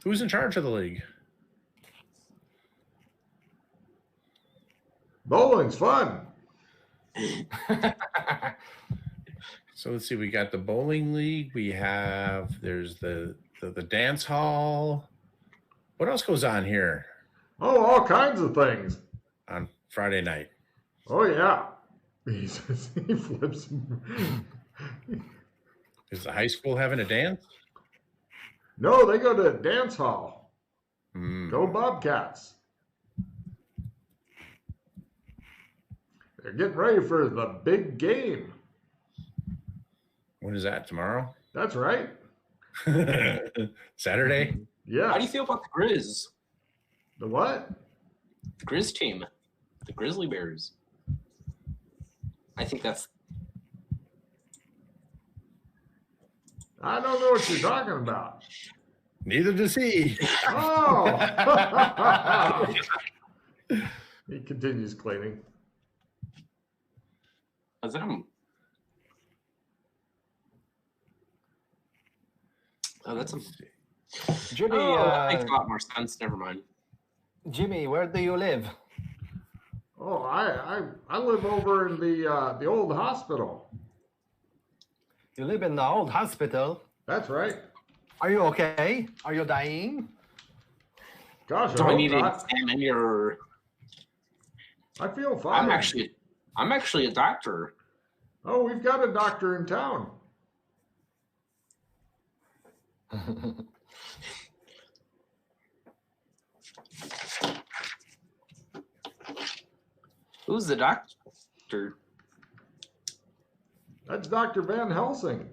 Who's in charge of the league? Bowling's fun. So let's see. We got the bowling league. There's the dance hall. What else goes on here? Oh, all kinds of things. On Friday night. Oh, yeah. He flips. Is the high school having a dance? No, they go to dance hall. Mm. Go Bobcats. They're getting ready for the big game. When is that? Tomorrow? That's right. Saturday? Yeah. How do you feel about the Grizz? The what? The Grizz team. The Grizzly Bears. I think that's... I don't know what you're talking about. Neither does he. Oh! He continues cleaning. What's that? Oh, that's a... Jimmy, that makes a lot more sense. Never mind. Jimmy, where do you live? Oh, I live over in the old hospital. You live in the old hospital. That's right. Are you okay? Are you dying? Gosh, Do I need to not. examine your... I feel fine. I'm actually a doctor. Oh, we've got a doctor in town. Who's the doctor? That's Dr. Van Helsing.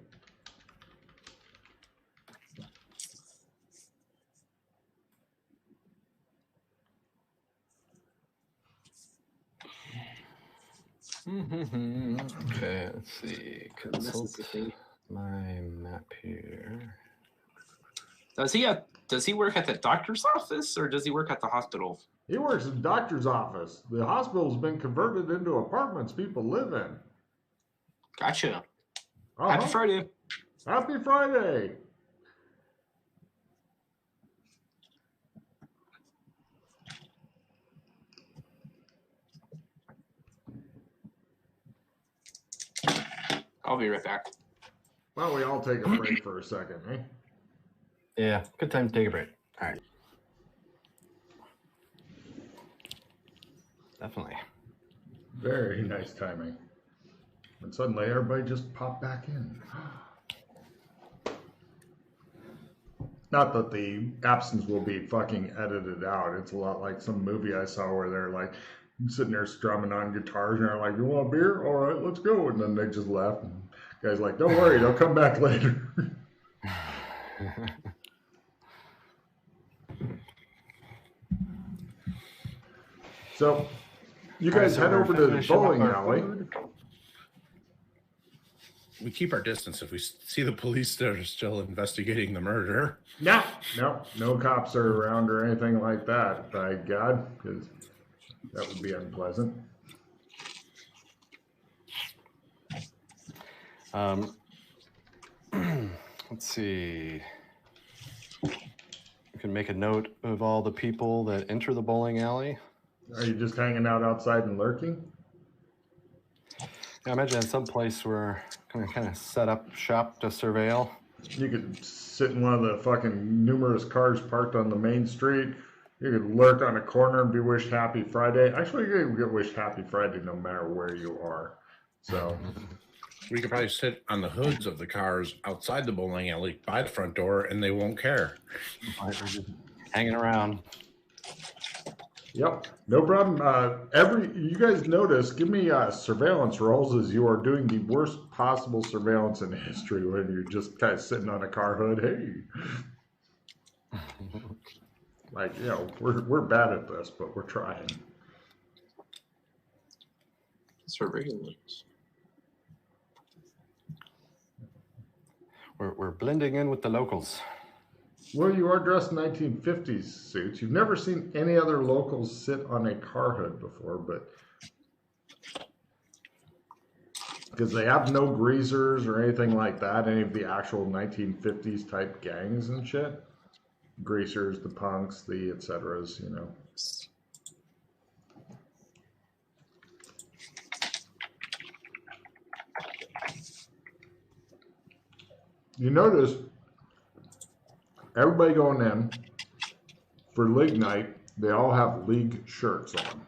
Okay, let's see. Consult my map here. Does he work at the doctor's office or does he work at the hospital? He works in the doctor's office. The hospital's been converted into apartments people live in. Gotcha. Uh-huh. Happy Friday. Happy Friday. I'll be right back. Why don't we all take a break for a second, eh? Yeah, good time to take a break. All right. Definitely. Very nice timing. And suddenly everybody just popped back in. Not that the absence will be fucking edited out. It's a lot like some movie I saw where they're like sitting there strumming on guitars and they're like, "You want a beer? All right, let's go." And then they just left. And the guy's like, "Don't worry, they'll come back later." So, you guys head over to the bowling alley. We keep our distance if we see the police that are still investigating the murder. No cops are around or anything like that, by God, because that would be unpleasant. Let's see. You can make a note of all the people that enter the bowling alley. Are you just hanging out outside and lurking? Yeah, I imagine in some place we're going to kind of set up shop to surveil. You could sit in one of the fucking numerous cars parked on the main street. You could lurk on a corner and be wished happy Friday. Actually, you can get wished happy Friday no matter where you are. So we could probably sit on the hoods of the cars outside the bowling alley by the front door and they won't care. Hanging around. Yep, no problem. You guys notice, give me surveillance rolls as you are doing the worst possible surveillance in history when you're just kind of sitting on a car hood. Hey, like, you know, we're bad at this, but we're trying. Surveillance. We're blending in with the locals. Well, you are dressed in 1950s suits. You've never seen any other locals sit on a car hood before, but because they have no greasers or anything like that, any of the actual 1950s type gangs and shit. greasers, the punks, the et ceteras, you know. You notice everybody going in for league night, they all have league shirts on,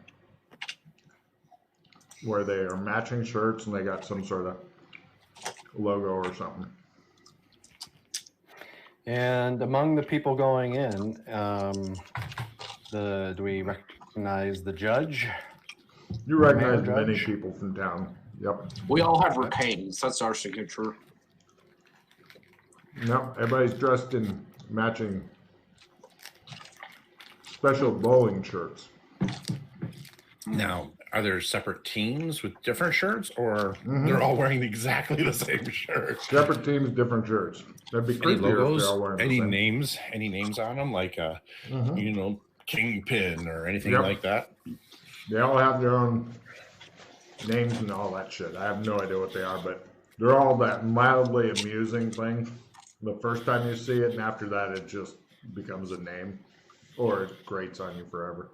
where they are matching shirts and they got some sort of logo or something. And among the people going in, do we recognize the judge? You recognize Mayor many judge? people from town. Yep. We all have retains. That's our signature. No, everybody's dressed in matching special bowling shirts. Now, are there separate teams with different shirts, or Mhm. they're all wearing exactly the same shirt? Separate teams, different shirts. That'd be Any creepier if they're logos? all wearing the Any same. names? Any names on them, like Mhm. Kingpin or anything Yep. like that? They all have their own names and all that shit. I have no idea what they are, but they're all that mildly amusing thing. The first time you see it, and after that, it just becomes a name, or it grates on you forever.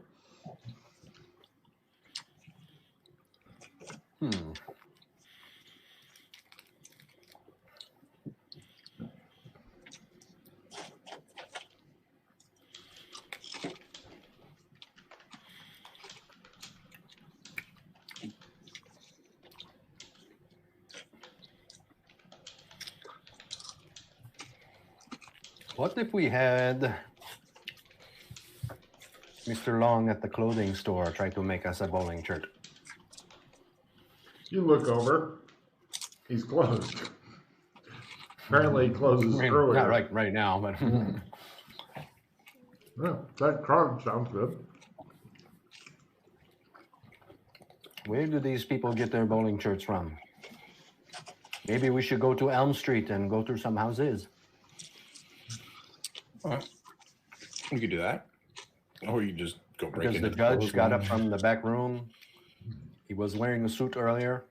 What if we had Mr. Long at the clothing store try to make us a bowling shirt? You look over, he's closed. Apparently, he closes I mean, earlier. not right now, but Yeah, that card sounds good. where do these people get their bowling shirts from? Maybe we should go to Elm Street and go through some houses. We could do that, or you just go break Because into the judge clothes got room. up from the back room. He was wearing a suit earlier.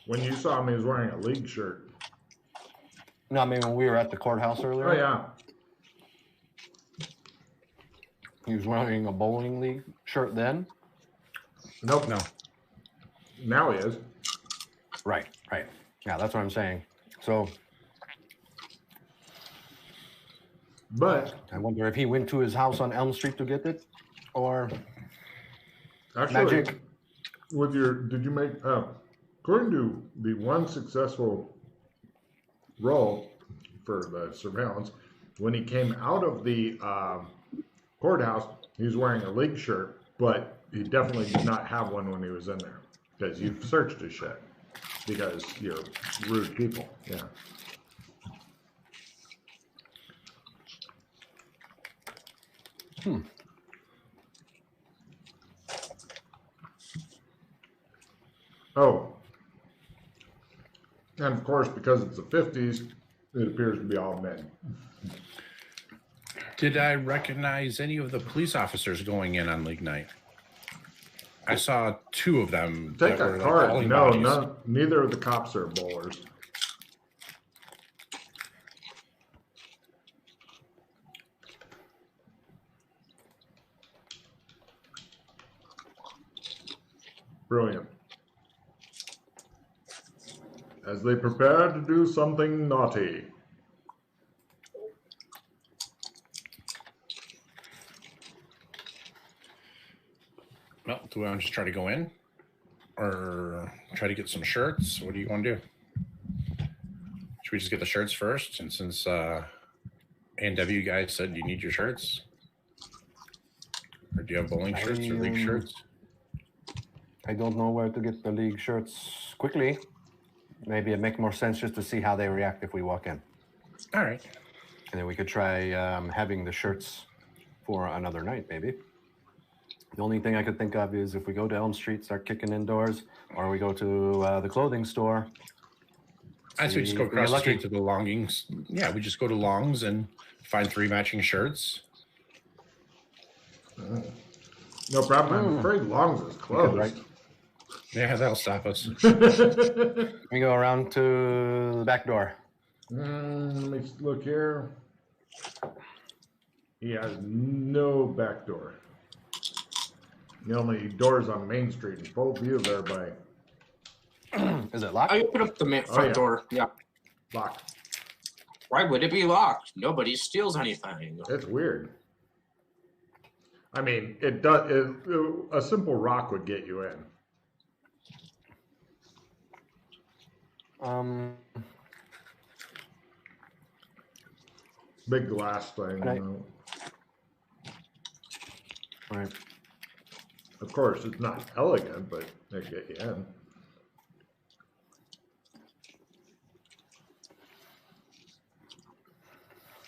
When you saw him, he was wearing a league shirt. No, I mean when we were at the courthouse earlier. Oh, yeah. He was wearing a bowling league shirt then. Nope. No. Now he is. Right. Yeah, that's what I'm saying. So But I wonder if he went to his house on Elm Street to get it, or actually, magic. with your, did you make, according to the one successful roll for the surveillance, when he came out of the courthouse, he was wearing a league shirt, but he definitely did not have one when he was in there, because you've searched his shit, because you're rude people. Yeah. Oh, and of course, because it's the 50s, it appears to be all men. Did I recognize any of the police officers going in on league night? I saw two of them. Take that a were like card. hauling No, bodies. neither of the cops are bowlers. Brilliant. As they prepare to do something naughty. Well, do we want to just try to go in, or try to get some shirts? What do you want to do? Should we just get the shirts first? And since A&W guys said you need your shirts, or do you have bowling shirts or league shirts? I don't know where to get the league shirts quickly. Maybe it makes more sense just to see how they react if we walk in. All right. And then we could try having the shirts for another night, maybe. The only thing I could think of is if we go to Elm Street, start kicking indoors, or we go to the clothing store. I say we just go if we get across the lucky. street to the Longings. Yeah, we just go to Long's and find 3 matching shirts. No problem. I'm afraid Long's is closed. right. Yeah, that'll stop us. We go around to the back door. Let me look here. He has no back door. The only doors on Main Street in full view of everybody. Is it locked? I open up the front yeah. door. Yeah. Locked. Why would it be locked? Nobody steals anything. It's weird. I mean, it does. A simple rock would get you in. Big glass thing. Right. Right. Of course, it's not elegant, but they get you in.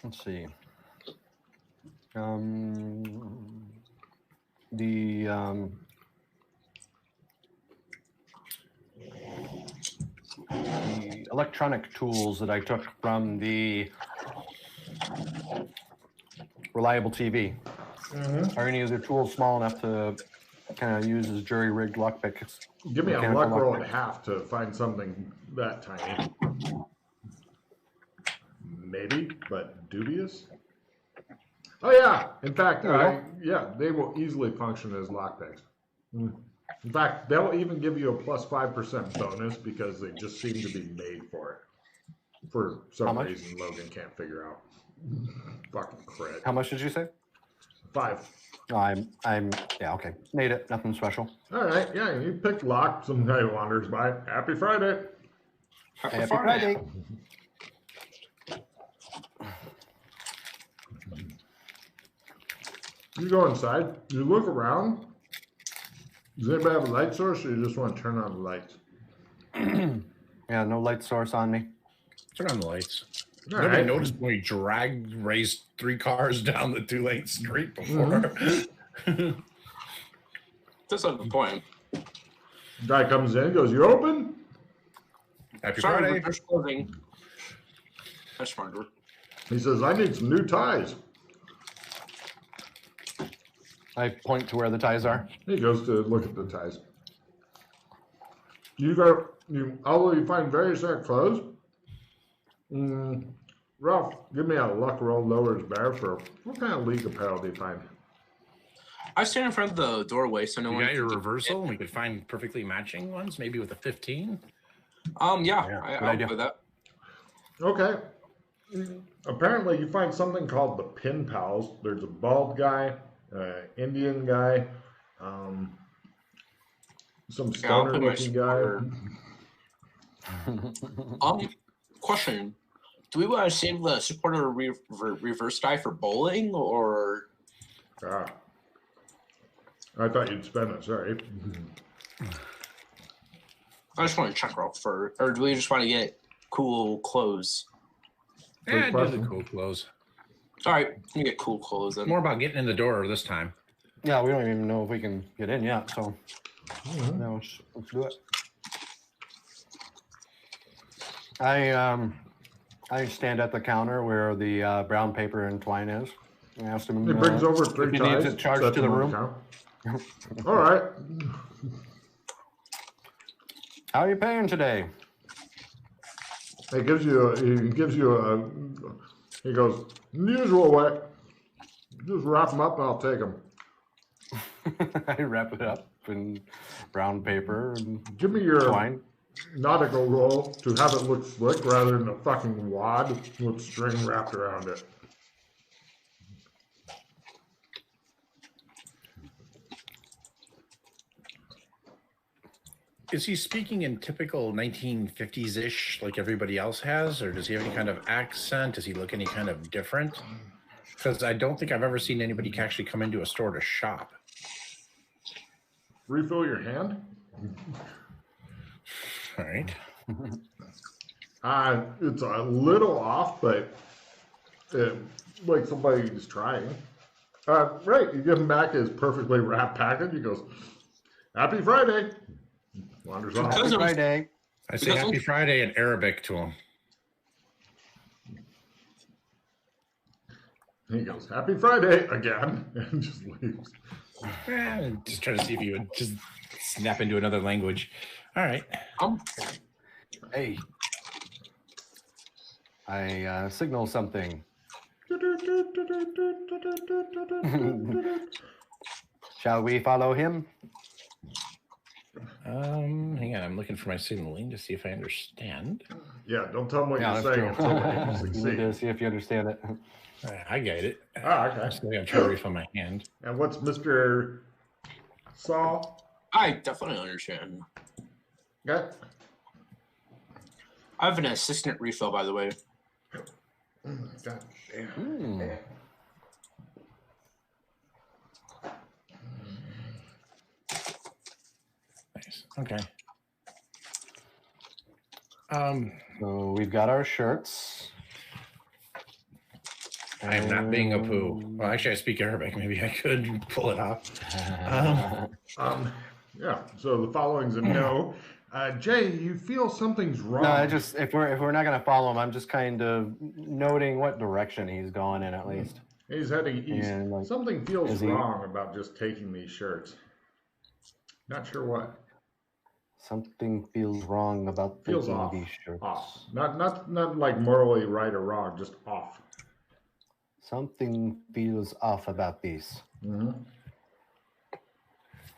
Let's see. The electronic tools that I took from the reliable TV. Are any of the tools small enough to kind of use as jury-rigged lockpicks? Give me a Mechanical luck roll lockpick. and a half to find something that tiny. Maybe, but dubious. Oh yeah, in fact, they will easily function as lockpicks. In fact, they'll even give you a plus 5% bonus because they just seem to be made for it. For some reason, Logan can't figure out. Fucking crit. How much did you say? 5. Oh, I'm yeah, okay. Made it. Nothing special. All right, yeah, you picked lock. Some guy wanders by. Happy Friday. Happy Friday. You go inside. You look around. Does anybody have a light source, or you just want to turn on the lights? Yeah, no light source on me. Turn on the lights. All Nobody right. noticed when we raised 3 cars down the 2-lane street before. That's not the point. Guy comes in, goes, "You open?" Happy Sorry, Friday. but there's clothing. That's smarter. He says, "I need some new ties." I point to where the ties are. He goes to look at the ties. Although you find various clothes. Ralph, give me a luck roll, lower is better for what kind of league apparel do you find? I stand in front of the doorway, so no You one. got your can- reversal, and we could find perfectly matching ones, maybe with a 15. Yeah, Yeah, good I'll idea. do that. Okay. Apparently, you find something called the Pin Pals. There's a bald guy, Indian guy, some Yeah, I'll put my stoner-looking guy. supporter- Question: do we want to save the supporter reverse die for bowling, or Ah. I thought you'd spend it. Sorry. I just want to check off for, or do we just want to get cool clothes? Yeah, do question. the cool clothes. All right, let me get cool clothes then. More about getting in the door this time. Yeah, we don't even know if we can get in yet, so yeah, let's do it. I stand at the counter where the brown paper and twine is. I asked him He brings over if 3 he ties. needs it charged sets to the them on room. counter. All right. How are you paying today? He gives you he goes, usual way. Just wrap them up and I'll take them. I wrap it up in brown paper and Give me your twine. nautical roll to have it look slick rather than a fucking wad with string wrapped around it. Is he speaking in typical 1950s-ish like everybody else has, or does he have any kind of accent? Does he look any kind of different? Because I don't think I've ever seen anybody actually come into a store to shop. Refill your hand. All right. It's a little off, but like somebody's trying. Right, you give him back his perfectly wrapped package. He goes, "Happy Friday." Wanders off. Because- Happy Friday. I say Because- Happy Friday in Arabic to him. He goes, "Happy Friday" again, and just leaves. Just trying to see if you would just snap into another language. All right. Hey. I signal something. Shall we follow him? Hang on, I'm looking for my signaling to see if I understand. Yeah, don't tell them what Yeah, you're that's saying true. until you You need succeed. to see if you understand it. I get it. Ah, okay. So I'm gonna try to refill my hand. And what's Mr. Saul? I definitely understand. Yeah. I have an assistant refill, by the way. God damn. Nice. Okay. So we've got our shirts. I am not being a poo. Well, actually, I speak Arabic. Maybe I could pull it off. Yeah. So the following's a no. Jay, you feel something's wrong. No, I just if we're not gonna follow him, I'm just kind of noting what direction he's going in at least. He's heading east. And, like, Something feels is he- wrong about just taking these shirts. Not sure what. Something feels wrong about Feels taking off. these shirts. Off. Not like morally right or wrong, just off. Something feels off about these. Mm-hmm.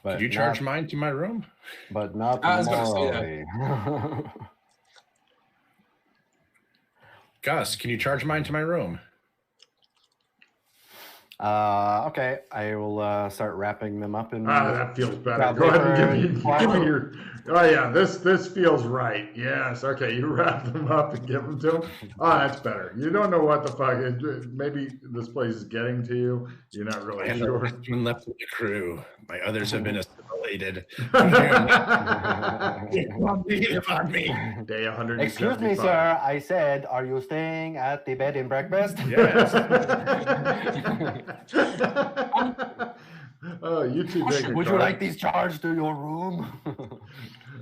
But Could you charge not, mine to my room? But not I was gonna say morally. Gus, can you charge mine to my room? Okay, I will start wrapping them up in. That feels better. Brown Go ahead and paper give me and your. Oh yeah, this feels right. Yes. Okay, you wrap them up and give them to him. Oh, that's better. You don't know what the fuck. Maybe this place is getting to you. You're not really And sure. one left with the crew. My others have been assimilated. Negative on me. Day 175. Excuse me, sir. I said, are you staying at the bed and breakfast? Yes. Oh, you two take a Would you card. like these charged to your room?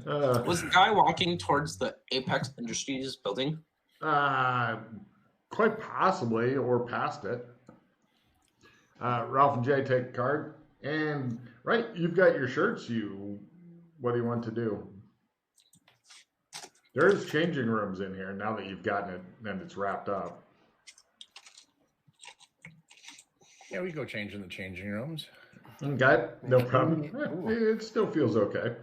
Was the guy walking towards the Apex Industries building? Quite possibly, or past it. Ralph and Jay take a card, and right, you've got your shirts. What do you want to do? There's changing rooms in here now that you've gotten it and it's wrapped up. Yeah, we go change in the changing rooms. Okay, no problem. It still feels okay.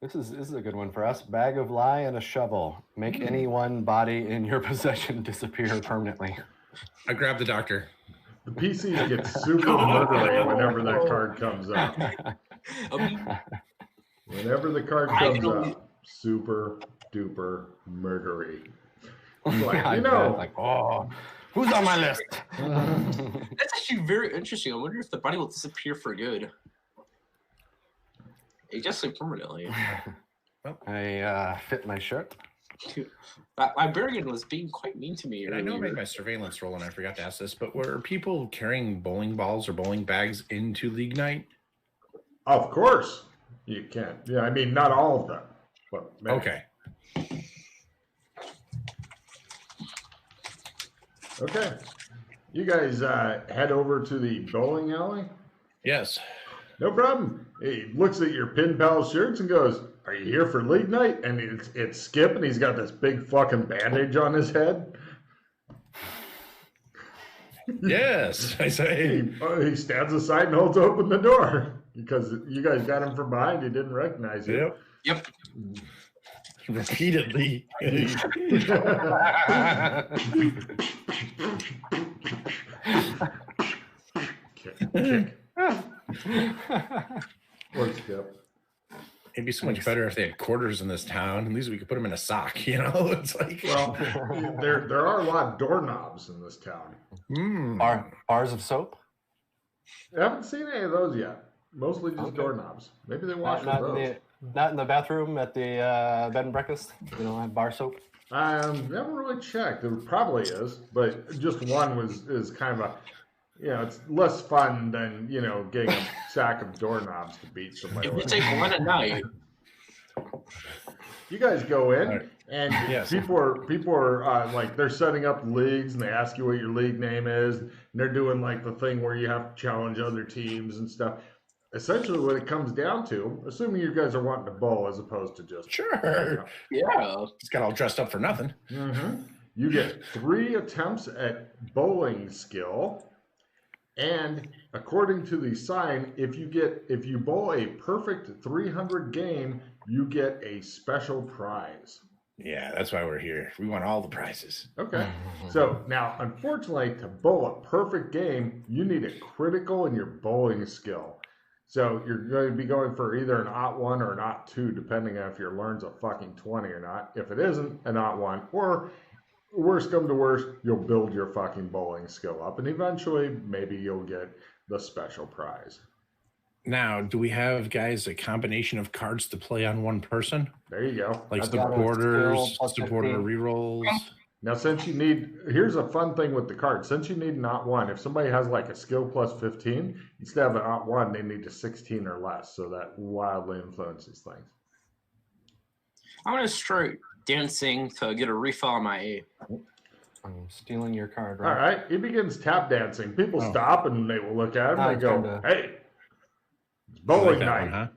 This is a good one for us. Bag of lye and a shovel. Make any one body in your possession disappear permanently. I grab the doctor. The PCs get super murdery whenever that card comes up. Whenever the card comes up, super duper murdery. Like, I you bet, know, like, oh, who's on my list? That's actually very interesting. I wonder if the body will disappear for good. It just like permanently. I fit my shirt. That librarian was being quite mean to me And I know I earlier. made my surveillance roll and I forgot to ask this, but were people carrying bowling balls or bowling bags into League Night? of course you can. Yeah, I mean, not all of them, but many. Okay. Okay. You guys head over to the bowling alley. Yes. No problem. He looks at your pen pal shirts and goes, "Are you here for league night?" And it's Skip, and he's got this big fucking bandage on his head. Yes, I say. He stands aside and holds open the door because you guys got him from behind. He didn't recognize you. Yep. Yep. Repeatedly. Kick. Poor Skip. It'd be so much better if they had quarters in this town. At least we could put them in a sock, you know? It's like, Well, there are a lot of doorknobs in this town. Bars of soap? I haven't seen any of those yet. Mostly just doorknobs. Maybe they wash Not with in those. not in the bathroom at the bed and breakfast? You don't have bar soap? Never really checked. There probably is, but just one is kind of a, it's less fun than, getting a sack of doorknobs to beat somebody If you with. take one a night, You guys go in, Right. and Yes. people are like, they're setting up leagues, and they ask you what your league name is, and they're doing like the thing where you have to challenge other teams and stuff. Essentially, what it comes down to, assuming you guys are wanting to bowl as opposed to just sure. yeah. Just got all dressed up for nothing. You get 3 attempts at bowling skill. And according to the sign, if you bowl a perfect 300 game, you get a special prize. Yeah, that's why we're here. We want all the prizes. Okay. So now, unfortunately, to bowl a perfect game, you need a critical in your bowling skill. So you're going to be going for either an OT 1 or an OT 2, depending on if your learn's a fucking 20 or not. If it isn't, an OT 1. Or, worst come to worst, you'll build your fucking bowling skill up. And eventually, maybe you'll get the special prize. Now, do we have, guys, a combination of cards to play on one person? There you go. Like I've got a supporters, skill plus supporter 15. rerolls? Now, since you need, here's a fun thing with the card. Since you need an OT 1, if somebody has like a skill plus 15, instead of an OT 1, they need a 16 or less. So that wildly influences things. I'm gonna start dancing to get a refill on my A. I'm stealing your card, All right? right, he begins tap dancing. People Oh. stop and they will look at him I and they go, kinda- "Hey, it's You bowling like that night." one, huh?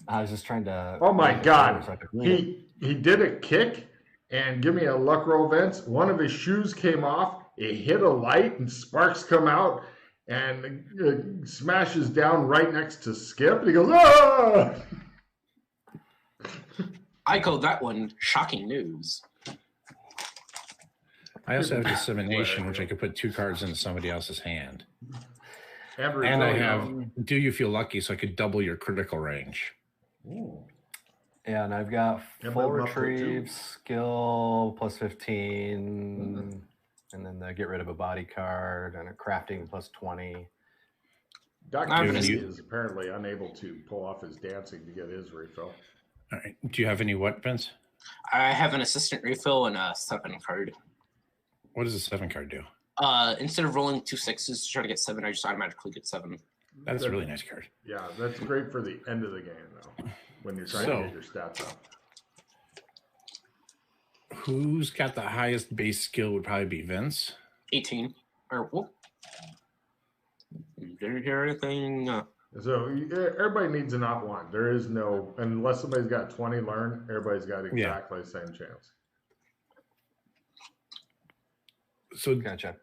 I was just trying to. Oh my God. So I could win it. He did a kick and give me a luck roll, Vince. One of his shoes came off. It hit a light and sparks come out and smashes down right next to Skip. And he goes, "Ah!" I call that one shocking news. I also have dissemination, which I could put 2 cards into somebody else's hand. And And I refill. have Do You Feel Lucky, so I could double your critical range. Ooh. Yeah, and I've got Yeah, full but up to 2. retrieve, skill plus 15, and then the get rid of a body card, and a crafting plus 20. Dr. Dude, Z you- is apparently unable to pull off his dancing to get his refill. All right. Do you have any what, Vince? I have an assistant refill and a 7 card. What does the 7 card do? Instead of rolling 2 6s to try to get 7, I just automatically get 7. That's a really nice card. Yeah, that's great for the end of the game, though, when you're trying So- to get your stats up. Who's got the highest base skill would probably be Vince. 18. Or whoop. Didn't hear anything. So everybody needs an OT 1. There is no, unless somebody's got 20 learn, everybody's got exactly the same chance. So Gotcha.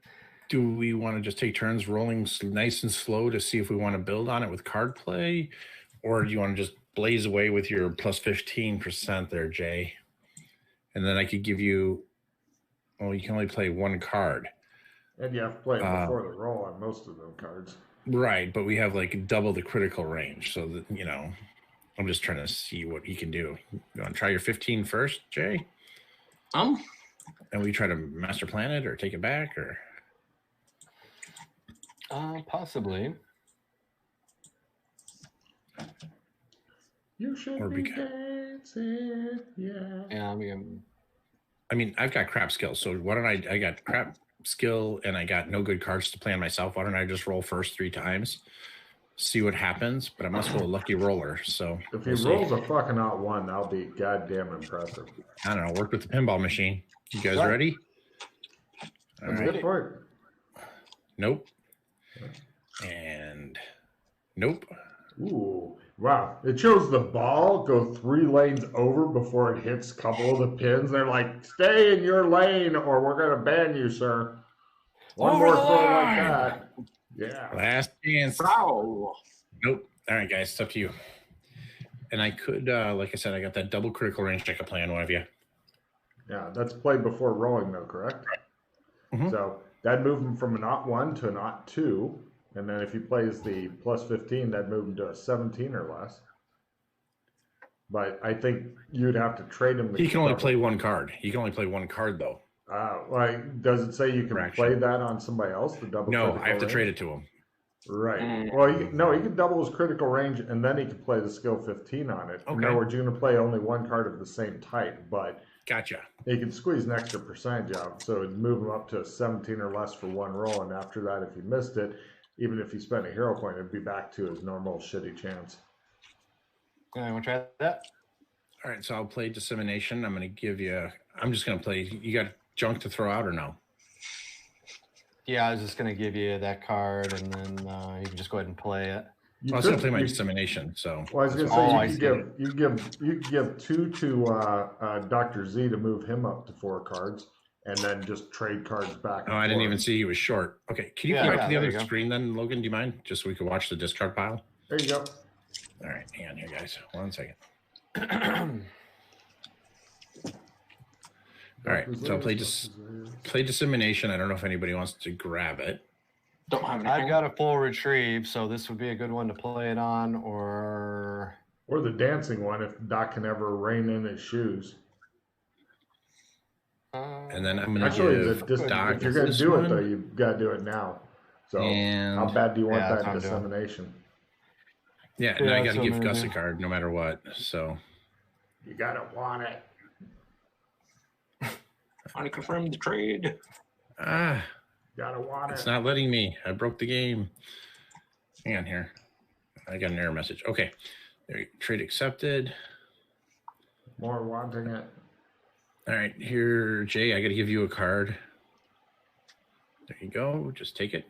do we want to just take turns rolling nice and slow to see if we want to build on it with card play? Or do you want to just blaze away with your plus 15% there, Jay? And then I could give you, well, you can only play 1 card. And you have to play it before the roll on most of them cards. Right, but we have like double the critical range. So that, you know, I'm just trying to see what he can do. You want to try your 15 first, Jay? And we try to master plan it or take it back, or Possibly. You should Or be beca- dancing, yeah. Yeah, I mean, I mean, I've got crap skills. So why don't I got crap skill and I got no good cards to play on myself. Why don't I just roll first 3 times, see what happens? But I'm also a lucky roller, so If he we'll see. rolls a fucking OT 1, that'll be goddamn impressive. I don't know. Work with the pinball machine. You guys Right. ready? All That's right. good for it. Nope. And nope. Ooh, wow. It shows the ball go 3 lanes over before it hits a couple of the pins. They're like, stay in your lane or we're going to ban you, sir. One Over more the throw like line. that. Yeah. Last chance. Wow. Nope. All right, guys, it's up to you. And I could, like I said, I got that double critical range I could play on one of you. Yeah, that's played before rolling, though, correct? Mhm. So that'd move him from an OT 1 to an OT 2. And then if he plays the plus 15, that'd move him to a 17 or less. But I think you'd have to trade him. He can only play 1 card. He can only play 1 card, though. Like, does it say you can Correction. play that on somebody else? The double. No, critical I have to range? trade it to him. Right. Mm. Well, he can double his critical range, and then he can play the skill 15 on it. In Okay. other words, you're going to play only 1 card of the same type, but Gotcha. he can squeeze an extra percentage out, so it'd move him up to a 17 or less for 1 roll, and after that, if he missed it, even if he spent a hero point, it'd be back to his normal shitty chance. yeah, want to try that? All right, so I'll play dissemination. I'm going to give you. I'm just going to play. You got junk to throw out or no? Yeah, I was just going to give you that card, and then you can just go ahead and play it. You Well, I was going could- to play my you- dissemination. So Well, I was going to Oh, I say see. you could give 2 to Dr. Z to move him up to 4 cards. and then just trade cards back. Oh, I didn't even see he was short. Okay, can you Yeah, go back to the there other you go. screen then, Logan? Do you mind? Just so we can watch the discard pile. There you go. All right, hang on here, guys. 1 second. All right, so play dissemination. I don't know if anybody wants to grab it. Don't have anything. I've got a full retrieve, so this would be a good one to play it on, or the dancing one if Doc can ever rein in his shoes. And then I'm going to Actually, give Doc if you're going to this do one. it, though, you've got to do it now. So And- how bad do you want Yeah, that's that what I'm doing. dissemination? Yeah, no, I Yeah, got to so give maybe- Gus a card no matter what. So You got to want it. Trying to confirm the trade. Got to want it's it. not letting me. I broke the game. Hang on here. I got an error message. Okay, there you go. Trade accepted. More wanting it. All right, here, Jay, I got to give you a card. There you go. Just take it.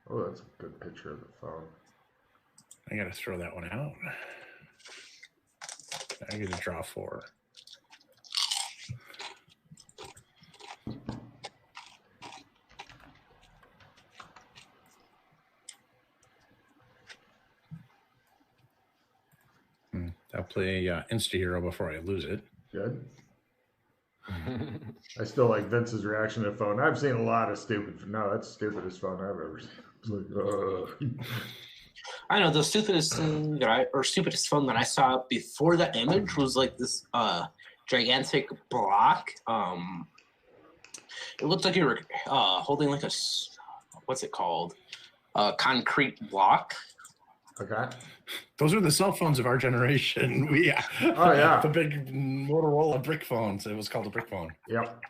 Oh, that's a good picture of the phone. I got to throw that one out. I get to draw 4. I'll play Insta-Hero before I lose it. Good. I still like Vince's reaction to the phone. I've seen a lot of stupid. No, that's the stupidest phone I've ever seen. It's like, I know the stupidest thing stupidest phone that I saw before the image was like this gigantic block. It looked like you were holding like what's it called? Concrete block. Okay. Those are the cell phones of our generation. Oh, yeah. The big Motorola brick phones. It was called a brick phone. Yep.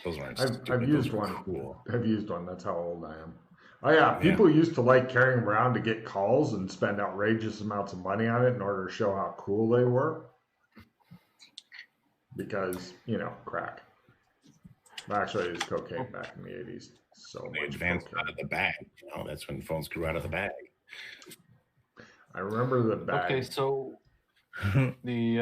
Those weren't I've stupid. Those used were one. Cool. I've used one. That's how old I am. Oh, yeah. People used to like carrying them around to get calls and spend outrageous amounts of money on it in order to show how cool they were. Because, crack. Actually, it was cocaine back in the 80s. So They much advanced cocaine. out of the bag. That's when phones grew out of the bag. I remember the bag. okay, so the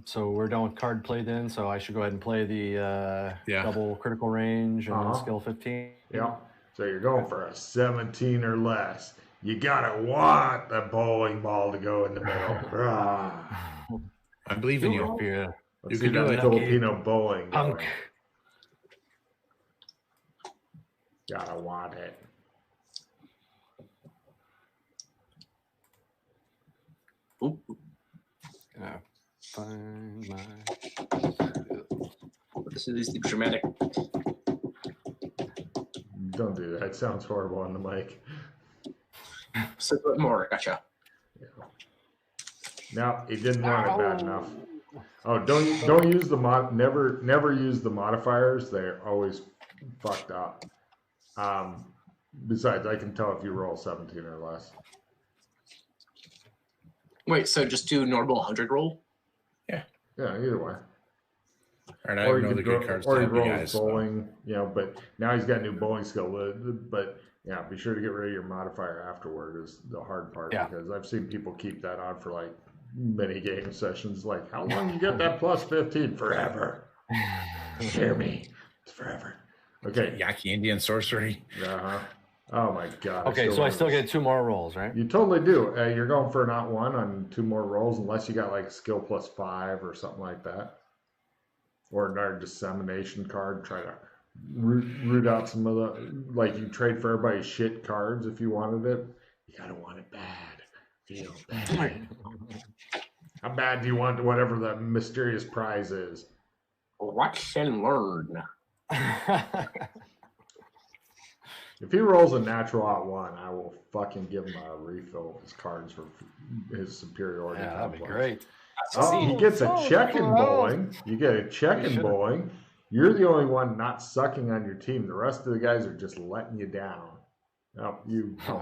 so we're done with card play then. So I should go ahead and play the double critical range and skill 15. Yeah. So you're going for a 17 or less. You gotta want the bowling ball to go in the middle. I believe in you. Yeah. Let's You see can do that it. Filipino bowling Punk. going. Gotta want it. Ooh. Yeah. Find my. This is the dramatic. Don't do that. It sounds horrible on the mic. So more. Gotcha. No, he didn't want it bad enough. Oh, don't use the never use the modifiers. They're always fucked up. Besides, I can tell if you roll 17 or less. Wait, so just do normal 100 roll? Yeah, either way. All right, I have no other good cards to he help you rolls guys. so- bowling, but now he's got new bowling skill. But yeah, be sure to get rid of your modifier afterward is the hard part because I've seen people keep that on for like many game sessions. Like, how long you get that plus 15? Forever. Hear me. It's forever. Okay. Yaki Indian sorcery. Uh-huh. Oh my god. Okay, so I still get 2 more rolls, right? You totally do. You're going for not 1 on 2 more rolls unless you got like skill plus 5 or something like that. Or another dissemination card. Try to root out some of the, like you trade for everybody's shit cards if you wanted it. You gotta want it bad. Feel bad. How bad do you want whatever the mysterious prize is? Watch and learn. If he rolls a natural out 1, I will fucking give him a refill of his cards for his superiority. Yeah, that'd be complex. great. Oh, he gets a check in bowling. You get a check in bowling. You're the only one not sucking on your team. The rest of the guys are just letting you down. No,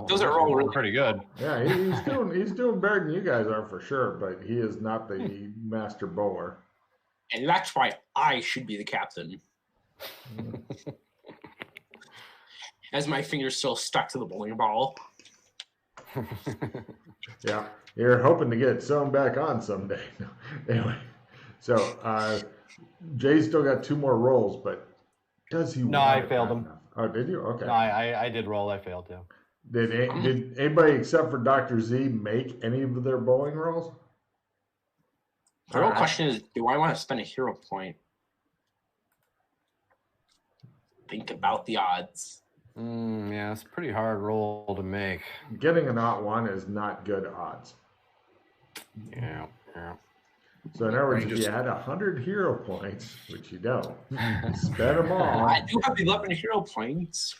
Those are all really pretty good. Yeah, he's doing better than you guys are for sure, but he is not the master bowler. And that's why I should be the captain. As my finger's still stuck to the bowling ball. Yeah, you're hoping to get sewn back on someday. Anyway, so Jay's still got 2 more rolls, but does he No, want I it failed bad him. enough? Oh, did you? Okay. No, I did roll. I failed too. Did anybody except for Dr. Z make any of their bowling rolls? The real question is, do I want to spend a hero point? Think about the odds. Yeah, it's a pretty hard roll to make. Getting an odd one is not good odds. Yeah. So in other words, Right, if you had 100 hero points, which you don't, spend them all. I do have 11 hero points.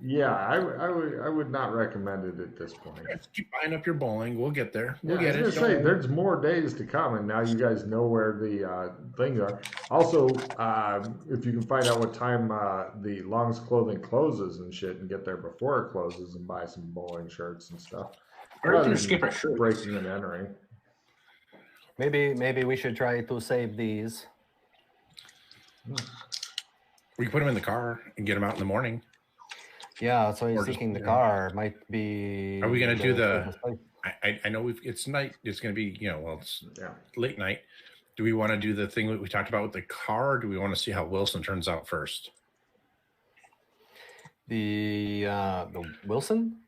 Yeah, I would not recommend it at this point. Just keep buying up your bowling. We'll get there. We'll Yeah, get I it. was gonna say there's more days to come, and now you guys know where the things are. Also, if you can find out what time the Long's Clothing closes and shit, and get there before it closes, and buy some bowling shirts and stuff. Or you rather can than skip our shirts. breaking and entering. Maybe we should try to save these. We can put them in the car and get them out in the morning. Yeah, so Or he's just, thinking the yeah. car might be. Are we gonna do the- safest place. I know it's night. It's going to be, it's Yeah. late night. Do we want to do the thing that we talked about with the car? Or do we want to see how Wilson turns out first? The Wilson?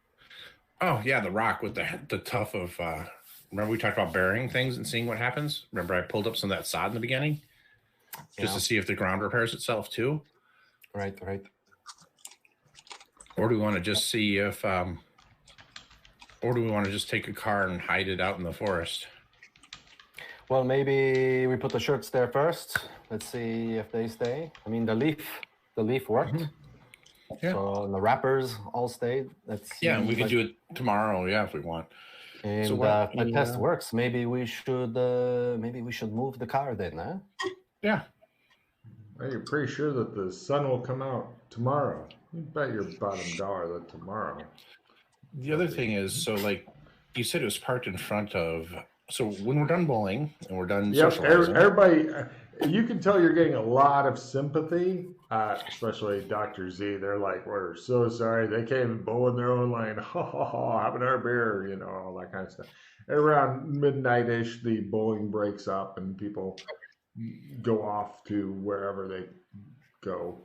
Oh yeah, the rock with the tough of. Remember we talked about burying things and seeing what happens. Remember I pulled up some of that sod in the beginning, just Yeah. to see if the ground repairs itself too. Right. Or do we want to just see if, or do we want to just take a car and hide it out in the forest? Well, maybe we put the shirts there first. Let's see if they stay. I mean, the leaf worked. Yeah. So the wrappers all stayed. Let's see. Yeah, we can do it tomorrow. Yeah, if we want. And So why if don't the you, test works, maybe we should move the car then, huh? Yeah. Well, you're pretty sure that the sun will come out tomorrow. You bet your bottom dollar that tomorrow. The other thing is, so like you said, it was parked in front of. So when we're done bowling and we're done Yep, socializing, everybody, you can tell you're getting a lot of sympathy, especially Dr. Z. They're like, we're so sorry. They came and bowl in their own lane. Ha ha ha, having our beer, all that kind of stuff. And around midnight-ish, the bowling breaks up and people go off to wherever they go.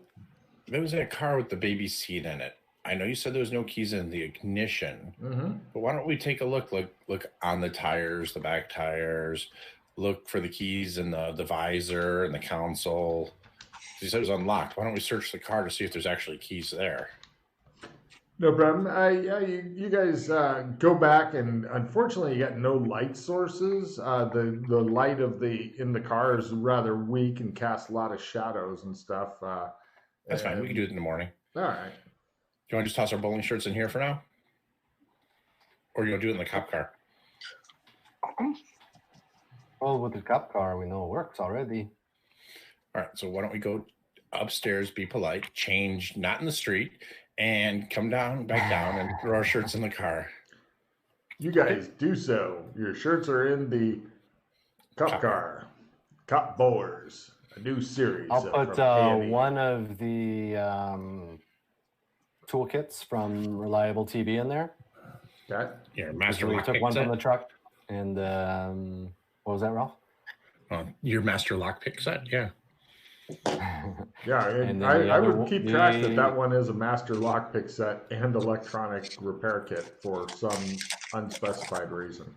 there was a car with the baby seat in it. I know you said there was no keys in the ignition, but why don't we take a look on the tires, the back tires, look for the keys in the visor and the console. You said it was unlocked. Why don't we search the car to see if there's actually keys there? No problem. You guys go back, and unfortunately, you got no light sources. The light in the car is rather weak and casts a lot of shadows and stuff. That's fine. We can do it in the morning. All right. Do you want to just toss our bowling shirts in here for now? Or do you want to do it in the cop car? Well, with the cop car, we know it works already. All right. So why don't we go upstairs, be polite, change, not in the street, and come back down and throw our shirts in the car. You guys do so. Your shirts are in the cop car. Cop Bowlers, a new series. I'll put from A&E. one of the toolkits from Reliable TV in there. Okay. Your master We lock took pick one from the set. truck. And what was that, Ralph? Your master lock pick set. Yeah. Yeah, And and then the I other would keep track the- that one is a master lockpick set and electronic repair kit for some unspecified reason.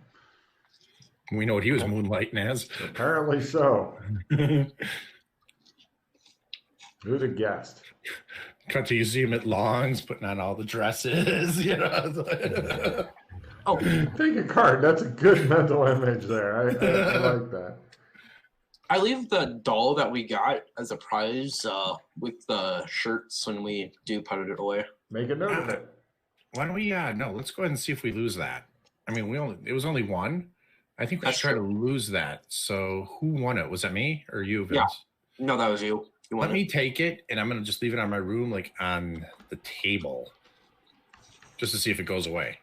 We know what he was moonlighting as. Apparently so. Who'd have guessed? Cut to you see him at Long's putting on all the dresses. Oh, Take a card. That's a good mental image there. I like that. I leave the doll that we got as a prize with the shirts when we do put it away. Make a note of it. Why don't we? No, let's go ahead and see if we lose that. I mean, it was only one. I think we That's should try true. to lose that. So who won it? Was that me or you, Vince? Yeah. No, that was you. You Let want me take it, and I'm gonna just leave it on my room, like on the table, just to see if it goes away.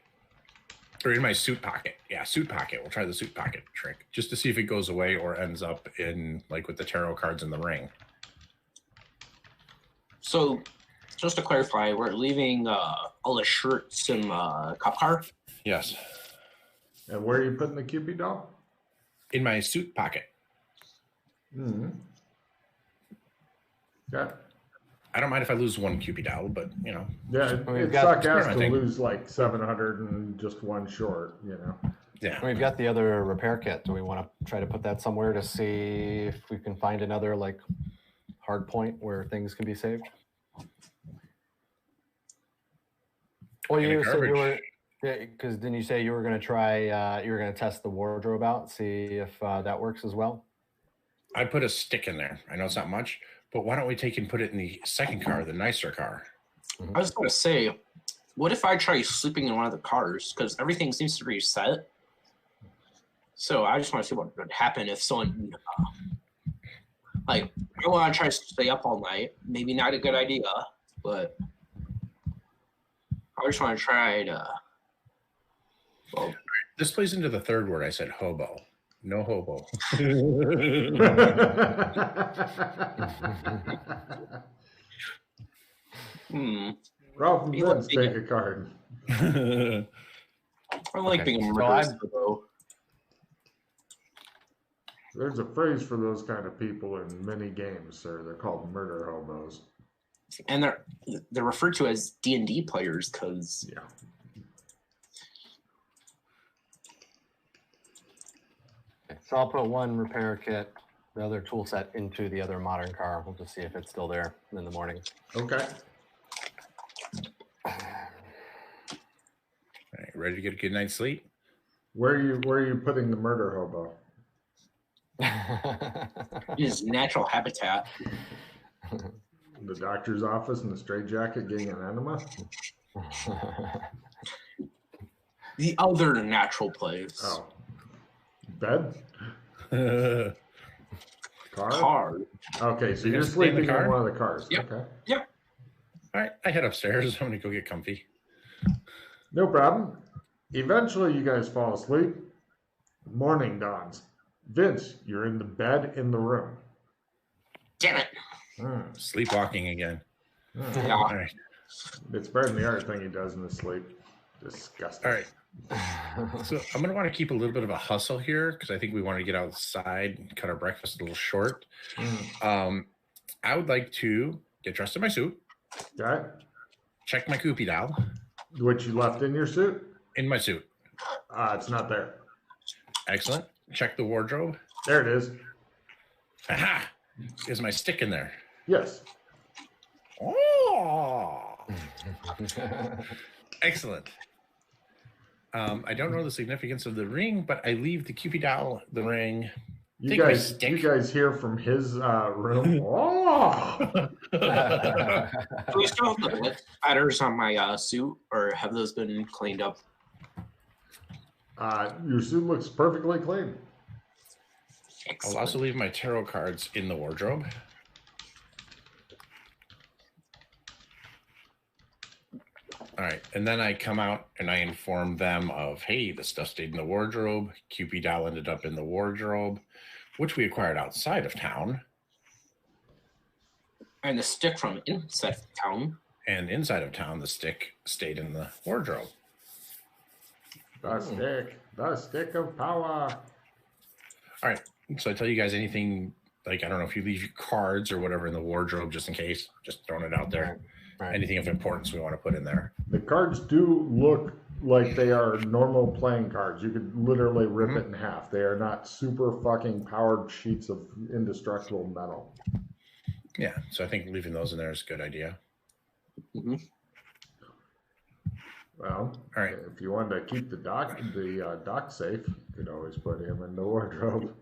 Or in my suit pocket. Yeah, suit pocket. We'll try the suit pocket trick, just to see if it goes away or ends up in like with the tarot cards in the ring. So, just to clarify, we're leaving all the shirts in the cop car. Yes. And where are you putting the Cupid doll? In my suit pocket. Mm-hmm. Yeah. I don't mind if I lose one Cupid doll, but you know. Yeah, We've it's got sarcastic to experimenting. lose like 700 and just one short, you know. Yeah. We've got the other repair kit. Do we want to try to put that somewhere to see if we can find another like hard point where things can be saved? Well, In a you said you garbage. were, yeah, because didn't you say you were going to try, you were going to test the wardrobe out, see if that works as well? I put a stick in there. I know it's not much, but why don't we take and put it in the second car, the nicer car? I was going to say, what if I try sleeping in one of the cars? Because everything seems to be set. So I just want to see what would happen if someone, like, I want to try to stay up all night. Maybe not a good idea, but I just want to try to. Well, This plays into the third word I said, hobo. No hobo. Ralph and You look Vince, big. take a card. I like Okay, being a so murderous I'm- hobo. There's a phrase for those kind of people in many games, sir. They're called murder hobos. And they're referred to as D&D players because Yeah. Okay, so I'll put one repair kit, the other tool set into the other modern car. We'll just see if it's still there in the morning. Okay. All right, ready to get a good night's sleep? Where are you putting the murder hobo? in his natural habitat. The doctor's office in the straitjacket getting an enema? The other natural place. Oh. Bed? Car? Car. Okay, so You're you're gonna stay in the sleeping in car? one of the cars. Yep. Okay. Yep. All right, I head upstairs. I'm gonna go get comfy. No problem. Eventually, you guys fall asleep. Morning dawns. Vince, you're in the bed in the room. Damn it. Sleepwalking again. Yeah. All right, It's better than the other thing he does in his sleep. Disgusting. all right. So I'm gonna want to keep a little bit of a hustle here because I think we want to get outside and cut our breakfast a little short. I would like to get dressed in my suit, Okay. check my Koopy doll What you left in your suit? in my suit. It's not there. Excellent. Check the wardrobe. There it is. Aha! Is my stick in there? Yes. Oh! Excellent. I don't know the significance of the ring, but I leave the Cupid doll, the ring. You Take my guys, stick. you guys hear from his room. Oh! Do we still have the lip spatters on my suit, or have those been cleaned up? Your suit looks perfectly clean. I'll Excellent. also leave my tarot cards in the wardrobe. All right, and then I come out and I inform them of, hey, the stuff stayed in the wardrobe. Cupid doll ended up in the wardrobe, which we acquired outside of town. And the stick from inside of town. And inside of town, the stick stayed in the wardrobe. The stick of power. All right, so I tell you guys anything, like, I don't know if you leave your cards or whatever in the wardrobe just in case, just throwing it out there. Right. Anything of importance we want to put in there. The cards do look like they are normal playing cards. You could literally rip it in half. They are not super fucking powered sheets of indestructible metal. Yeah, so I think leaving those in there is a good idea. Mm-hmm. Well, All right. if you wanted to keep the dock safe, you could always put him in the wardrobe.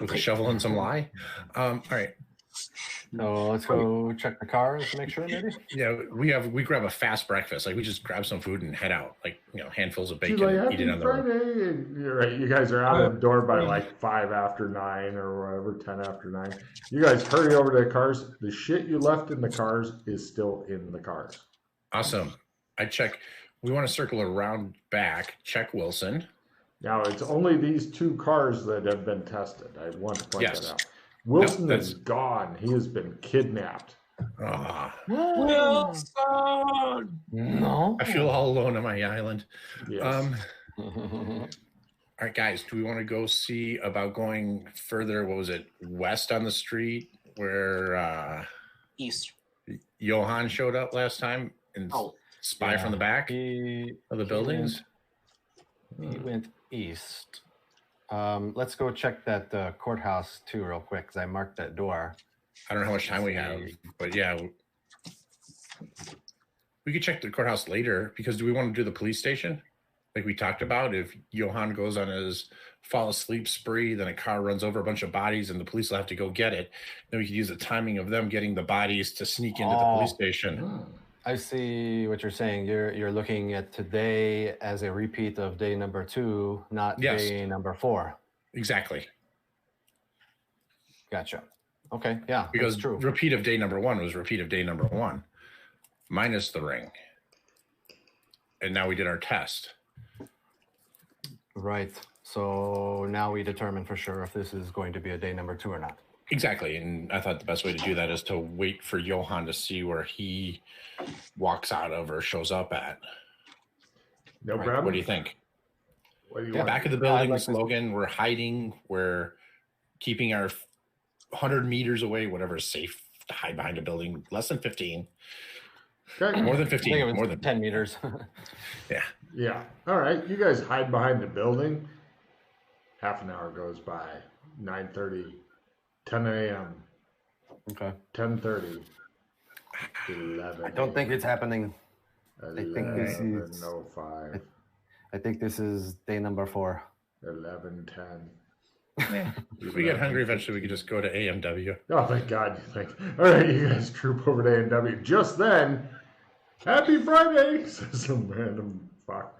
With a shovel and some lye. All right. So let's go check the cars to make sure, maybe. Yeah, we grab a fast breakfast. Like we just grab some food and head out. Like, you know, handfuls of She's bacon, like, eat it happy on the road. Friday. And you're right. You guys are out of the door by like 5 after 9 or whatever, 10 after 9. You guys hurry over to the cars. The shit you left in the cars is still in the cars. Awesome. I check. We want to circle around back, check Wilson. Now, it's only these 2 cars that have been tested. I want to point Yes. that out. Wilson No, is gone. He has been kidnapped. Wilson! No. I feel all alone on my island. Yes. All right, guys, do we want to go see about going further? What was it? West on the street where East. Johann showed up last time and spy Yeah, from the back he of the buildings? went east. Let's go check that courthouse too real quick because I marked that door. I don't know how much time we have, but yeah. We could check the courthouse later because do we want to do the police station? Like we talked about, if Johann goes on his fall asleep spree, then a car runs over a bunch of bodies and the police will have to go get it. Then we could use the timing of them getting the bodies to sneak into the police station. I see what you're saying. You're looking at today as a repeat of day number 2, not day number 4. Exactly. Gotcha. Okay, yeah, because that's true. Repeat of day number 1 was repeat of day number 1, minus the ring. And now we did our test. Right. So now we determine for sure if this is going to be a day number 2 or not. Exactly. And I thought the best way to do that is to wait for Johann to see where he walks out of or shows up at. No Right? problem. What do you think? What do you Yeah, want? back of the building slogan, we're hiding, we're keeping our 100 meters away, whatever is safe to hide behind a building, less than 15. Okay. More than I think 15, it was more than 10 meters. Yeah. Yeah. All right. You guys hide behind the building. Half an hour goes by. 9:30, 10 a.m., Okay. 10:30, 11. I don't think it's happening. I think this is- 11:05, I think this is day number 4. 11:10. Yeah. If we get hungry eventually, we could just go to AMW. Oh, thank God. All right, you guys troop over to A&W. Just then, Happy Friday, says some random fuck.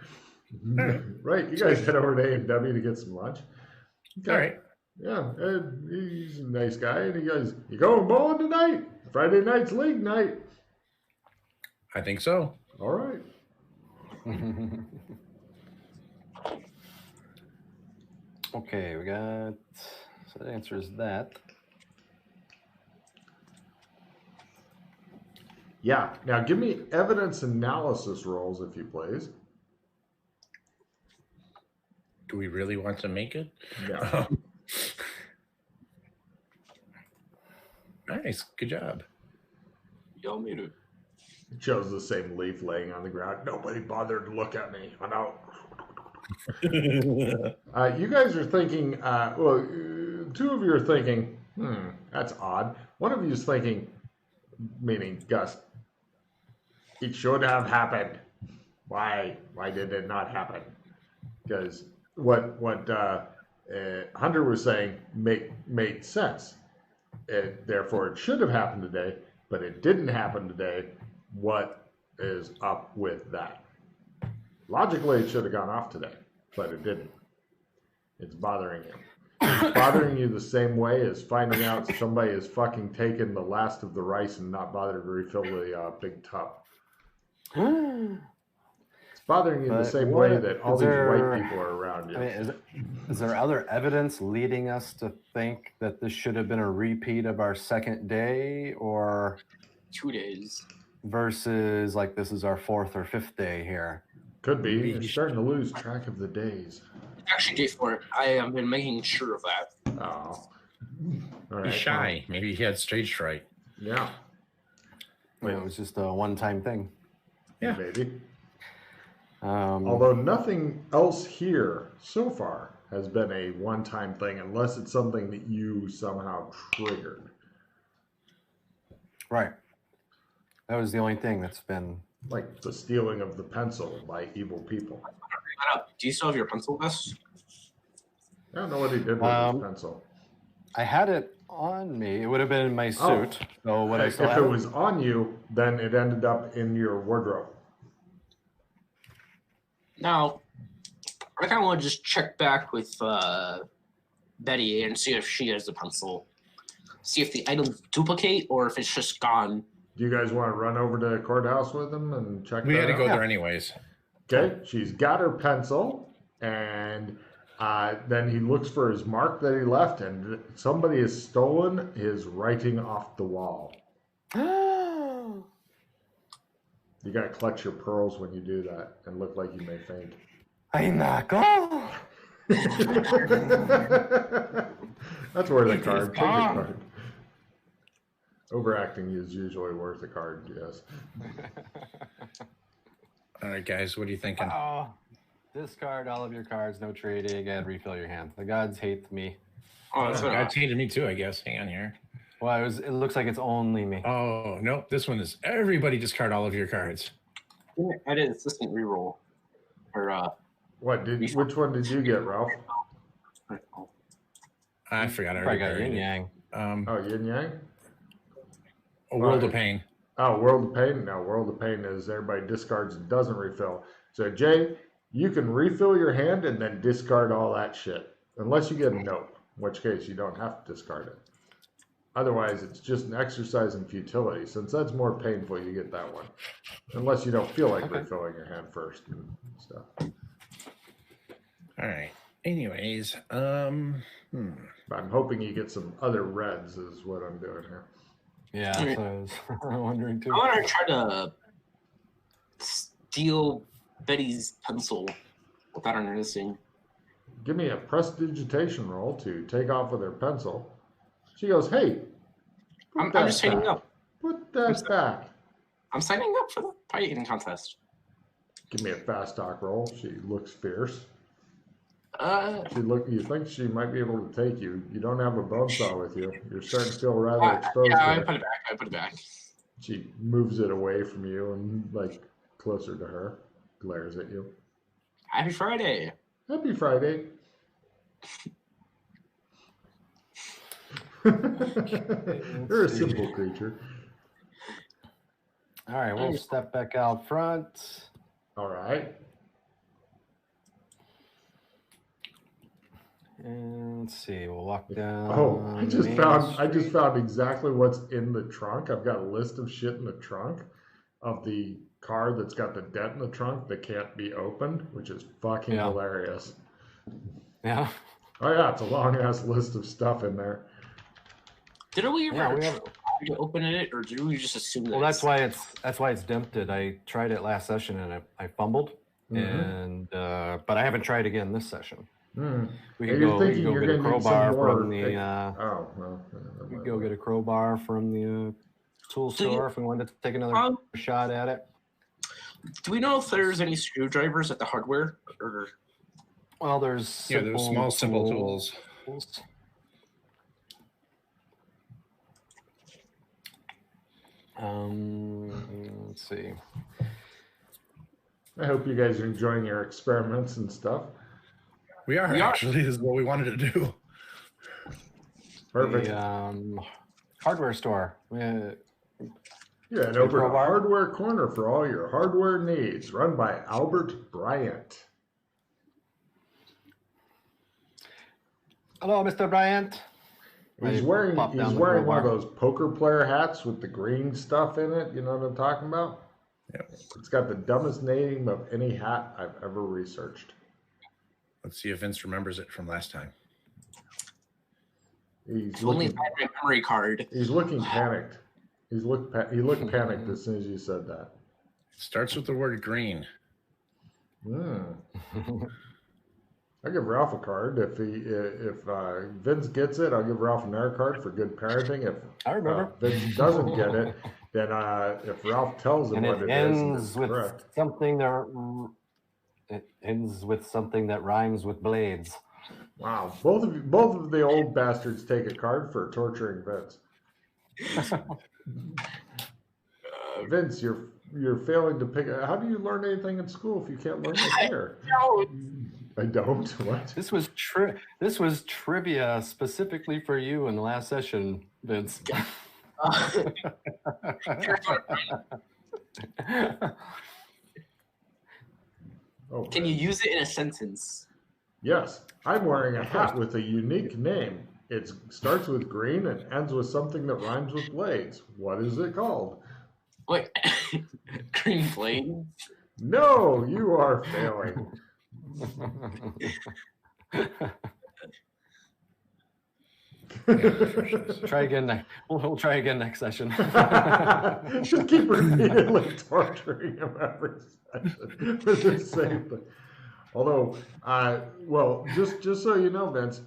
Right, you guys head over to A&W to get some lunch. Okay. All right. Yeah, and he's a nice guy, and he goes, "You going bowling tonight? Friday night's league night." I think so. All right. Okay, we got, so the answer is that. Yeah. Now, give me evidence analysis rolls, if you please. Do we really want to make it? Yeah. Nice. Good job. Y'all made it. It shows the same leaf laying on the ground. Nobody bothered to look at me. I'm out. You guys are thinking, two of you are thinking, that's odd. One of you is thinking, meaning Gus, it should have happened. Why did it not happen? Because what Hunter was saying made sense. Therefore, it should have happened today, but it didn't happen today. What is up with that? Logically, it should have gone off today, but it didn't. It's bothering you. It's bothering you the same way as finding out somebody is fucking taken the last of the rice and not bothered to refill the big tub. It's bothering you the same way that all these white people are around you. I mean, is there other evidence leading us to think that this should have been a repeat of our second day, or 2 days. versus like this is our 4th or 5th day here? Could be. You're starting to lose track of the days. Actually, day 4. I have been making sure of that. Oh. All right. He's shy. Maybe he had stage fright. Yeah. It was just a one-time thing. Yeah. Maybe. Although nothing else here so far has been a one-time thing, unless it's something that you somehow triggered. Right. That was the only thing that's been. Like the stealing of the pencil by evil people. Do you still have your pencil, Gus? I don't know what he did with his pencil. I had it on me. It would have been in my suit. So what I If still it have was on you, then it ended up in your wardrobe. Now, I kind of want to just check back with Betty and see if she has the pencil. See if the items duplicate or if it's just gone. Do you guys want to run over to the courthouse with him and check We that had to out? go there anyways. Okay, she's got her pencil, and then he looks for his mark that he left, and somebody has stolen his writing off the wall. You gotta clutch your pearls when you do that and look like you may faint. I knuckle. That's worth a It card. is Take a gone. card. Overacting is usually worth a card, yes. All right, guys, what are you thinking? Oh, discard all of your cards, no trading, and refill your hand. The gods hate me. Oh, that's what God hated me too, I guess. Hang on here. Well, it looks like it's only me. Oh, nope. This one is everybody discard all of your cards. I did assistant reroll. Or, Which one did you get, Ralph? I forgot. I Probably already got buried yin it. yang. Oh, Yin Yang? A World of Right. Pain. Oh, World of Pain? No, World of Pain is everybody discards and doesn't refill. So, Jay, you can refill your hand and then discard all that shit. Unless you get a note, in which case you don't have to discard it. Otherwise, it's just an exercise in futility. Since that's more painful, you get that one. Unless you don't feel like refilling your hand first and stuff. All right. Anyways, But I'm hoping you get some other reds is what I'm doing here. Yeah, that's what I was wondering too. I want to try to steal Betty's pencil without her noticing. Give me a prestidigitation roll to take off with her pencil. She goes, hey, I'm just signing back. up. Put that back. I'm signing up for the pie eating contest. Give me a fast talk roll. She looks fierce. Uh, You think she might be able to take you. You don't have a bone saw with you. You're starting to feel rather exposed yeah, I there. put it back. I put it back. She moves it away from you and like closer to her, glares at you. Happy Friday. Happy Friday. You're a simple creature. All right, we'll step back out front. All right. And let's see, we'll walk down. Oh, I just Main found Street. exactly what's in the trunk. I've got a list of shit in the trunk of the car that's got the dent in the trunk that can't be opened, which is fucking Yeah. hilarious. Yeah. Oh yeah, it's a long ass list of stuff in there. Did we Yeah, ever we have. try to open it, or did we just assume that? Well, that's why it's dented. I tried it last session and I fumbled, and but I haven't tried again this session. Mm. We And can you're go. We thinking can go you're get a gonna need some crowbar more. from the. Oh well. We can go get a crowbar from the tool Do you- store if we wanted to take another shot at it. Do we know if there's any screwdrivers at the hardware? Or Well, there's yeah, there's small, simple tools. Let's see. I hope you guys are enjoying your experiments and stuff. We are actually. This is what we wanted to do. Perfect. The hardware store. Yeah, and over to crowbar? Hardware Corner for all your hardware needs, run by Albert Bryant. Hello, Mr. Bryant. He's I wearing pop down the one of crowbar. those poker player hats with the green stuff in it. You know what I'm talking about? Yep. It's got the dumbest name of any hat I've ever researched. Let's see if Vince remembers it from last time. He's if only looking, if I had my memory card. he's looking panicked. He looked panicked as soon as you said that. It starts with the word green. I'll give Ralph a card if Vince gets it. I'll give Ralph another card for good parenting. If I remember. Vince doesn't get it, then if Ralph tells him And what it it is, ends it's with correct. something that rhymes with blades. Wow, both of the old bastards take a card for torturing Vince. Vince, you're failing to pick. How do you learn anything in school if you can't learn it here? No, I don't. What? This was trivia specifically for you in the last session, Vince. Oh, can you use it in a sentence? Yes, I'm wearing a hat with a unique name. It starts with green and ends with something that rhymes with blades. What is it called? Wait, green blade? No, you are failing. Try again. We'll try again next session. Just keep repeatedly torturing him every session for the same thing. Although, well, just so you know, Vince,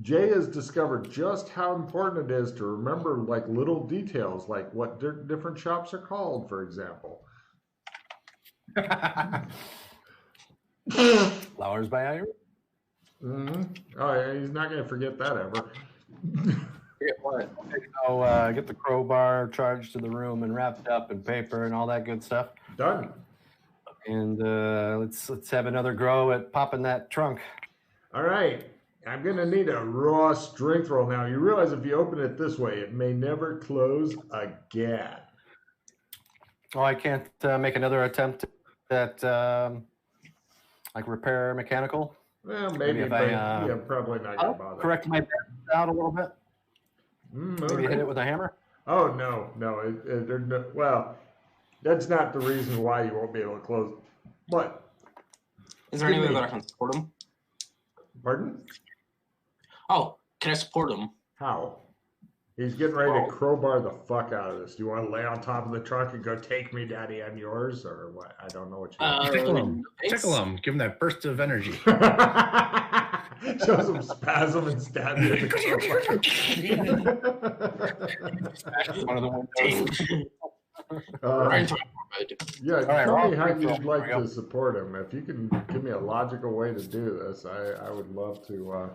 Jay has discovered just how important it is to remember like little details, like what different shops are called, for example. Flowers by Iris. Mm-hmm. Oh, yeah, he's not going to forget that ever. So get the crowbar charged to the room and wrapped up in paper and all that good stuff. Done. And let's have another go at popping that trunk. All right. I'm going to need a raw strength roll now. You realize if you open it this way, it may never close again. Oh, I can't make another attempt at like repair mechanical. Well, maybe, if but I, probably not going to bother. Correct my balance out a little bit. Maybe hit it with a hammer. Oh, no. Well, that's not the reason why you won't be able to close. But is there any way that I can support him? Pardon? Oh, can I support him? How? He's getting ready to crowbar the fuck out of this. Do you want to lay on top of the trunk and go, take me, daddy, I'm yours? Or what? I don't know what you want. Tickle him. Tickle him. Give him that burst of energy. Show some spasm and stab you in the crowbar. One of the windows. Yeah, right, tell me how you'd like to support him. If you can give me a logical way to do this, I would love to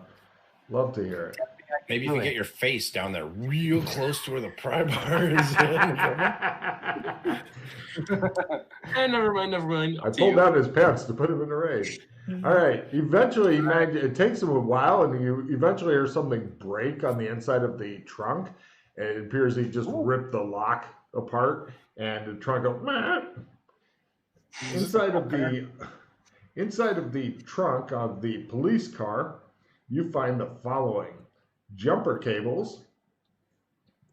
hear it. Maybe you can get your face down there real close to where the pry bar is. Never mind. I pulled down his pants to put him in a rage. All right. Eventually, it takes him a while, and you eventually hear something break on the inside of the trunk. And it appears he just ripped the lock apart, and the trunk goes. Inside of the trunk of the police car, you find the following: jumper cables.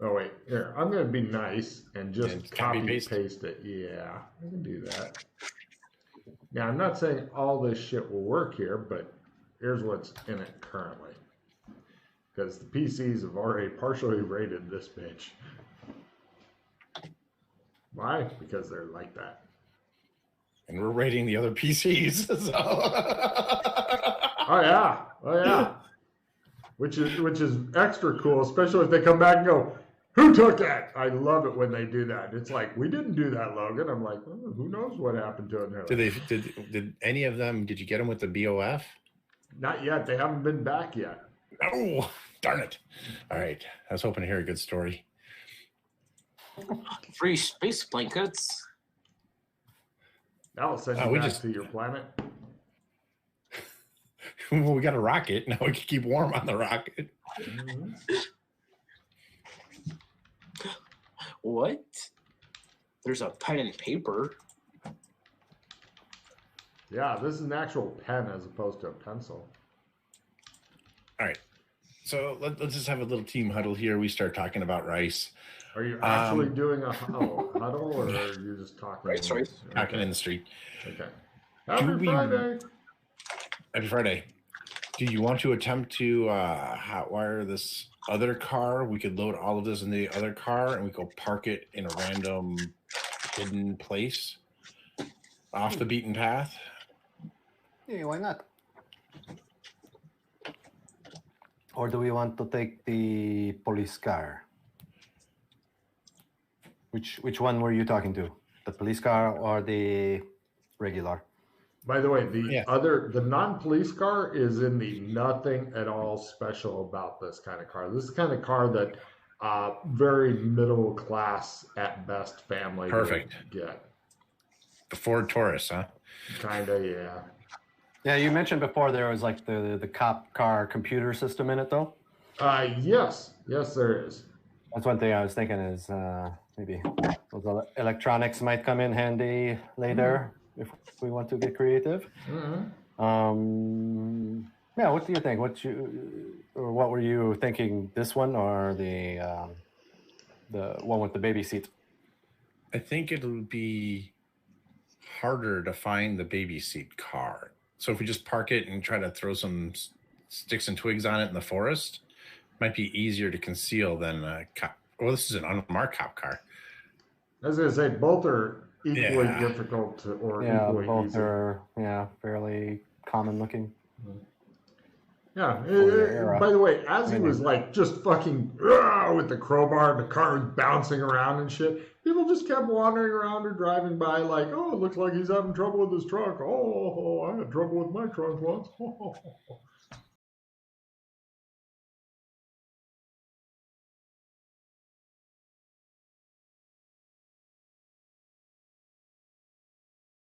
Oh wait, here, I'm going to be nice and just copy paste it. Yeah, I can do that. Now, I'm not saying all this shit will work here, but here's what's in it currently. Because the PCs have already partially rated this bitch. Why? Because they're like that. And we're rating the other PCs. So. Oh yeah. Which is extra cool, especially if they come back and go, "Who took that?" I love it when they do that. It's like, "We didn't do that, Logan." I'm like, oh, who knows what happened to it? Did any of them? Did you get them with the BOF? Not yet. They haven't been back yet. No, darn it! All right, I was hoping to hear a good story. Free space blankets. That'll send you back to your planet. Well, we got a rocket. Now we can keep warm on the rocket. Mm-hmm. What? There's a pen and paper. Yeah, this is an actual pen as opposed to a pencil. All right. So let's just have a little team huddle here. We start talking about rice. Are you actually doing a huddle, or are you just talking? Right. Talking in the street. Okay. Happy Friday. Happy Friday. Do you want to attempt to hotwire this other car? We could load all of this in the other car and we go park it in a random hidden place off the beaten path. Yeah, why not? Or do we want to take the police car? Which one were you talking to? The police car or the regular? By the way, the non-police car is in the nothing at all special about this kind of car. This is the kind of car that very middle class at best family Perfect. Get. The Ford Taurus, huh? Kinda, yeah. Yeah, you mentioned before there was like the cop car computer system in it, though. Yes, there is. That's one thing I was thinking is maybe those electronics might come in handy later if we want to get creative. Mm-hmm. Yeah, what do you think? What were you thinking? This one or the one with the baby seat? I think it'll be harder to find the baby seat car. So if we just park it and try to throw some sticks and twigs on it in the forest, might be easier to conceal than a cop. Well, this is an unmarked cop car. I was gonna say both are equally Yeah. difficult or Yeah, equally both easy. are fairly common looking. Yeah. era. By the way, as he Really. was like just fucking with the crowbar, the car was bouncing around and shit. People just kept wandering around or driving by, like, oh, it looks like he's having trouble with his truck. Oh, I had trouble with my trunk once.